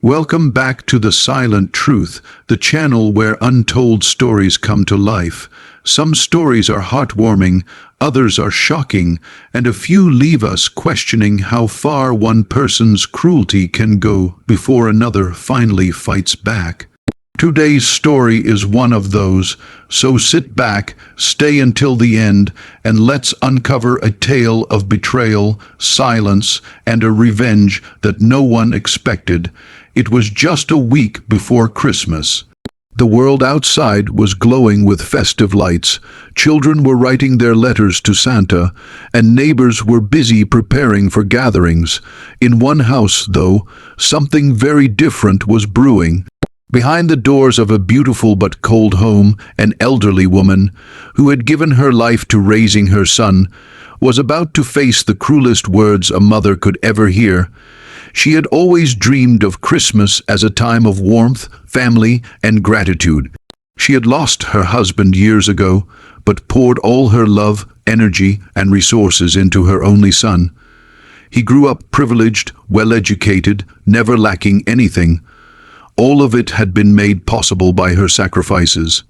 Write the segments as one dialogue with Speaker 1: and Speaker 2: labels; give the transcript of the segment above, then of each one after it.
Speaker 1: Welcome back to The Silent Truth, the channel where untold stories come to life. Some stories are heartwarming, others are shocking, and a few leave us questioning how far one person's cruelty can go before another finally fights back. Today's story is one of those, so sit back, stay until the end, and let's uncover a tale of betrayal, silence, and a revenge that no one expected. It was just a week before Christmas. The world outside was glowing with festive lights. Children were writing their letters to Santa, and neighbors were busy preparing for gatherings. In one house, though, something very different was brewing. Behind the doors of a beautiful but cold home, an elderly woman, who had given her life to raising her son, was about to face the cruelest words a mother could ever hear. She had always dreamed of Christmas as a time of warmth, family, and gratitude. She had lost her husband years ago, but poured all her love, energy, and resources into her only son. He grew up privileged, well-educated, never lacking anything. All of it had been made possible by her sacrifices.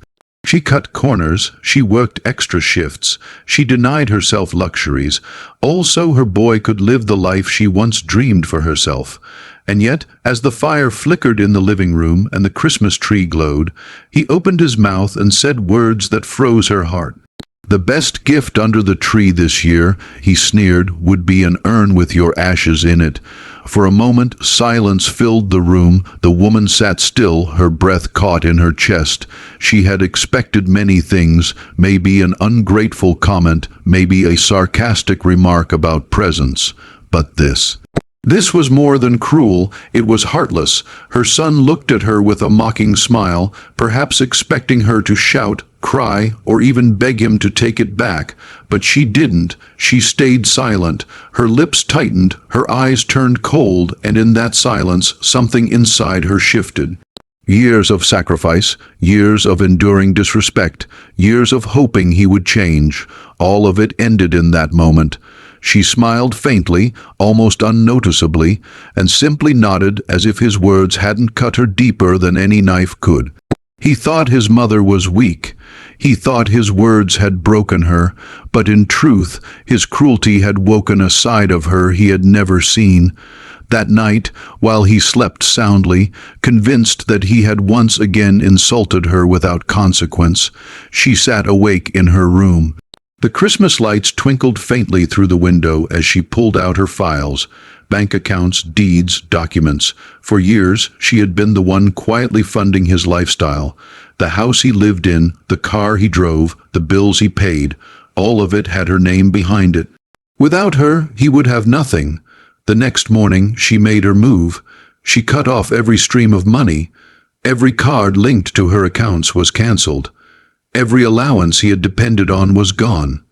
Speaker 1: She cut corners, she worked extra shifts, she denied herself luxuries, all so her boy could live the life she once dreamed for herself. And yet, as the fire flickered in the living room and the Christmas tree glowed, he opened his mouth and said words that froze her heart. "The best gift under the tree this year," he sneered, "would be an urn with your ashes in it." For a moment, silence filled the room. The woman sat still, her breath caught in her chest. She had expected many things, maybe an ungrateful comment, maybe a sarcastic remark about presents. But this was more than cruel, it was heartless. Her son looked at her with a mocking smile, perhaps expecting her to shout, cry, or even beg him to take it back. But she didn't. She stayed silent. Her lips tightened, her eyes turned cold, and in that silence, something inside her shifted. Years of sacrifice, years of enduring disrespect, years of hoping he would change, all of it ended in that moment. She smiled faintly, almost unnoticeably, and simply nodded as if his words hadn't cut her deeper than any knife could. He thought his mother was weak. He thought his words had broken her, but in truth, his cruelty had woken a side of her he had never seen. That night, while he slept soundly, convinced that he had once again insulted her without consequence, she sat awake in her room. The Christmas lights twinkled faintly through the window as she pulled out her files, bank accounts, deeds, documents. For years, she had been the one quietly funding his lifestyle. The house he lived in, the car he drove, the bills he paid, all of it had her name behind it. Without her, he would have nothing. The next morning, she made her move. She cut off every stream of money. Every card linked to her accounts was cancelled. Every allowance he had depended on was gone.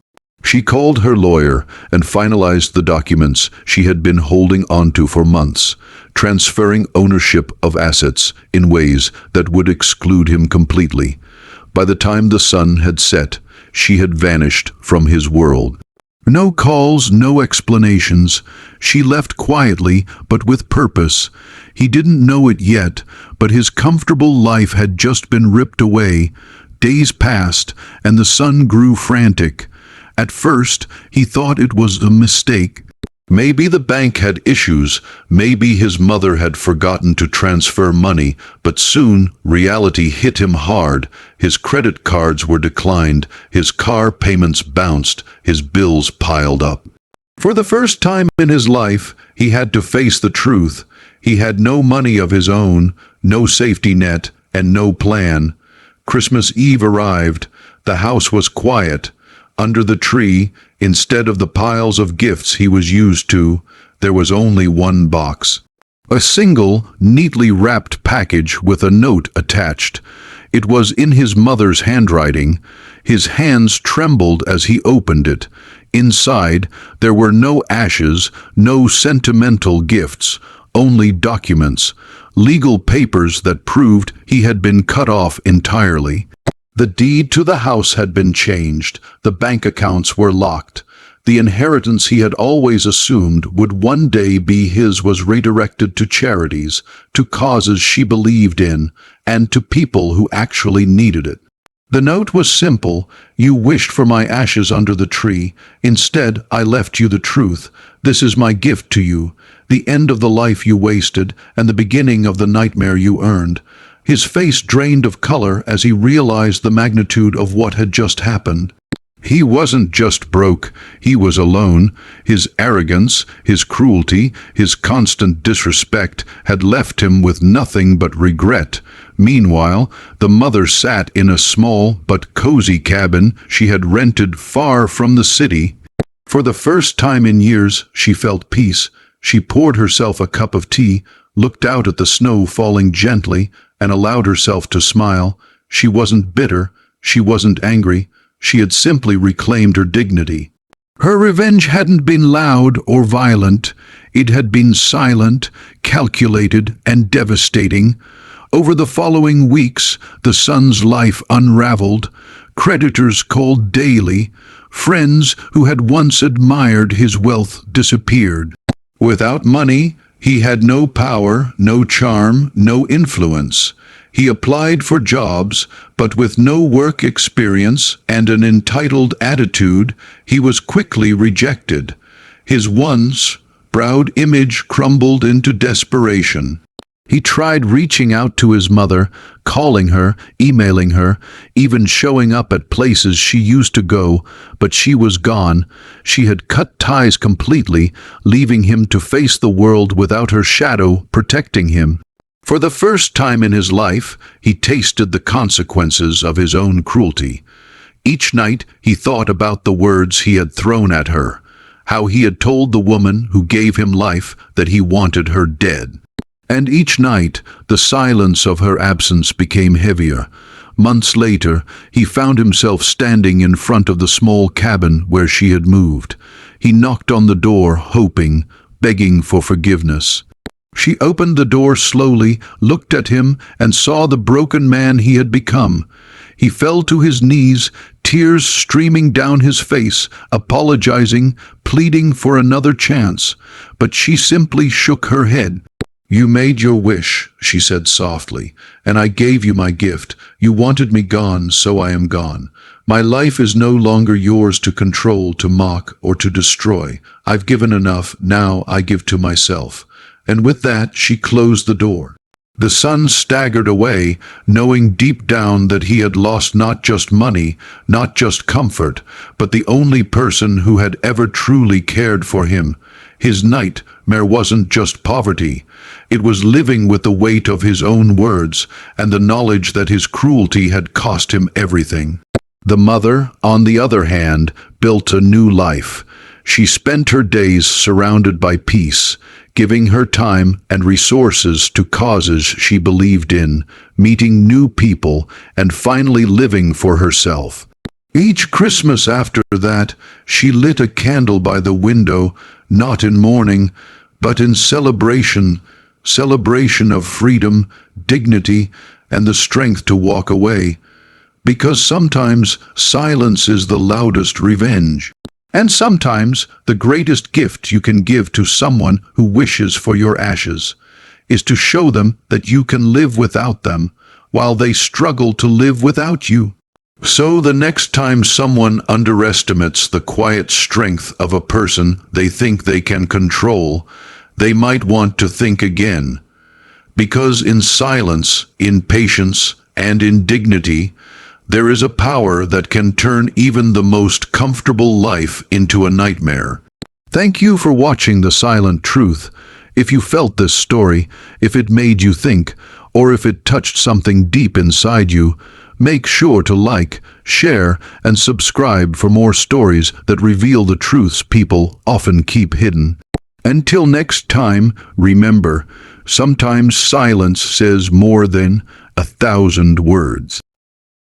Speaker 1: She called her lawyer and finalized the documents she had been holding onto for months, transferring ownership of assets in ways that would exclude him completely. By the time the sun had set, she had vanished from his world. No calls, no explanations. She left quietly, but with purpose. He didn't know it yet, but his comfortable life had just been ripped away. Days passed, and the son grew frantic. At first, he thought it was a mistake. Maybe the bank had issues, maybe his mother had forgotten to transfer money, but soon reality hit him hard. His credit cards were declined, his car payments bounced, his bills piled up. For the first time in his life, he had to face the truth. He had no money of his own, no safety net, and no plan. Christmas Eve arrived. The house was quiet. Under the tree, instead of the piles of gifts he was used to, there was only one box. A single, neatly wrapped package with a note attached. It was in his mother's handwriting. His hands trembled as he opened it. Inside, there were no ashes, no sentimental gifts, only documents, legal papers that proved he had been cut off entirely. The deed to the house had been changed, the bank accounts were locked, The inheritance he had always assumed would one day be his was redirected to charities, to causes she believed in, and to people who actually needed it. The note was simple: "You wished for my ashes under the tree. Instead, I left you the truth. This is my gift to you, the end of the life you wasted, and the beginning of the nightmare you earned." His face drained of color as he realized the magnitude of what had just happened. He wasn't just broke, he was alone. His arrogance, his cruelty, his constant disrespect had left him with nothing but regret. Meanwhile, the mother sat in a small but cozy cabin she had rented far from the city. For the first time in years, she felt peace. She poured herself a cup of tea, looked out at the snow falling gently, and allowed herself to smile. She wasn't bitter, she wasn't angry. She had simply reclaimed her dignity. Her revenge hadn't been loud or violent. It had been silent, calculated, and devastating. Over the following weeks, the son's life unraveled. Creditors called daily. Friends who had once admired his wealth disappeared. Without money, he had no power, no charm, no influence. He applied for jobs, but with no work experience and an entitled attitude, he was quickly rejected. His once proud image crumbled into desperation. He tried reaching out to his mother, calling her, emailing her, even showing up at places she used to go, but she was gone. She had cut ties completely, leaving him to face the world without her shadow protecting him. For the first time in his life, he tasted the consequences of his own cruelty. Each night, he thought about the words he had thrown at her, how he had told the woman who gave him life that he wanted her dead. And each night, the silence of her absence became heavier. Months later, he found himself standing in front of the small cabin where she had moved. He knocked on the door, hoping, begging for forgiveness. She opened the door slowly, looked at him, and saw the broken man he had become. He fell to his knees, tears streaming down his face, apologizing, pleading for another chance. But she simply shook her head. "You made your wish," she said softly, "and I gave you my gift. You wanted me gone, so I am gone. My life is no longer yours to control, to mock, or to destroy. I've given enough, now I give to myself." And with that, she closed the door. The son staggered away, knowing deep down that he had lost not just money, not just comfort, but the only person who had ever truly cared for him. His nightmare wasn't just poverty. It was living with the weight of his own words and the knowledge that his cruelty had cost him everything. The mother, on the other hand, built a new life. She spent her days surrounded by peace, giving her time and resources to causes she believed in, meeting new people, and finally living for herself. Each Christmas after that, she lit a candle by the window, not in mourning, but in celebration of freedom, dignity, and the strength to walk away. Because sometimes silence is the loudest revenge. And sometimes the greatest gift you can give to someone who wishes for your ashes is to show them that you can live without them while they struggle to live without you. So the next time someone underestimates the quiet strength of a person they think they can control, they might want to think again. Because in silence, in patience, and in dignity, there is a power that can turn even the most comfortable life into a nightmare. Thank you for watching The Silent Truth. If you felt this story, if it made you think, or if it touched something deep inside you, make sure to like, share, and subscribe for more stories that reveal the truths people often keep hidden. Until next time, remember, sometimes silence says more than 1,000 words.